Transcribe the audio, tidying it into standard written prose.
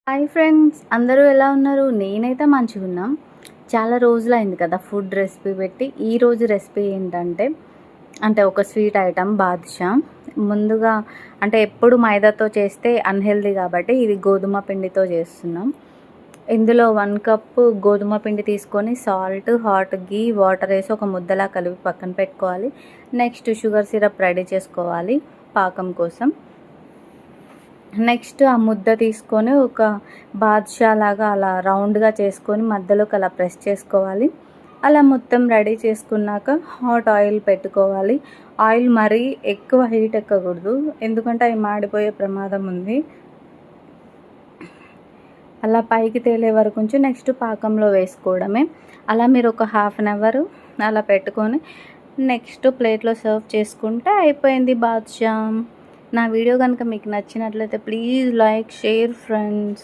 Hi friends, అందరూ ఎలా ఉన్నారు? నేనైతే మంచిగున్నా. చాలా రోజులైంది కదా ఫుడ్ రెసిపీ పెట్టి. ఈరోజు రెసిపీ ఏంటంటే ఒక స్వీట్ ఐటమ్ బాదుషా. ముందుగా ఎప్పుడు మైదాతో చేస్తే అన్‌హెల్తీ కాబట్టి ఇది గోధుమ పిండితో చేస్తున్నాం. ఇందులో 1 కప్పు గోధుమ పిండి తీసుకొని సాల్ట్, హాట్ గీ, వాటర్ వేసి ఒక ముద్దలా కలిపి పక్కన పెట్టుకోవాలి. నెక్స్ట్ షుగర్ సిరప్ రెడీ చేసుకోవాలి పాకం కోసం. నెక్స్ట్ ఆ ముద్ద తీసుకొని ఒక బాదుషా లాగా అలా రౌండ్గా చేసుకొని మధ్యలోకి అలా ప్రెస్ చేసుకోవాలి. అలా మొత్తం రెడీ చేసుకున్నాక హాట్ ఆయిల్ పెట్టుకోవాలి. ఆయిల్ మరీ ఎక్కువ హీట్ ఎక్కకూడదు, ఎందుకంటే అవి మాడిపోయే ప్రమాదం ఉంది. అలా పైకి తేలే వరకు ఉంచి నెక్స్ట్ పాకంలో వేసుకోవడమే. అలా మీరు ఒక హాఫ్ అన్ అవర్ అలా పెట్టుకొని నెక్స్ట్ ప్లేట్లో సర్వ్ చేసుకుంటే అయిపోయింది బాదుషా. నా వీడియో కనుక మీకు నచ్చినట్లయితే ప్లీజ్ లైక్, షేర్ ఫ్రెండ్స్.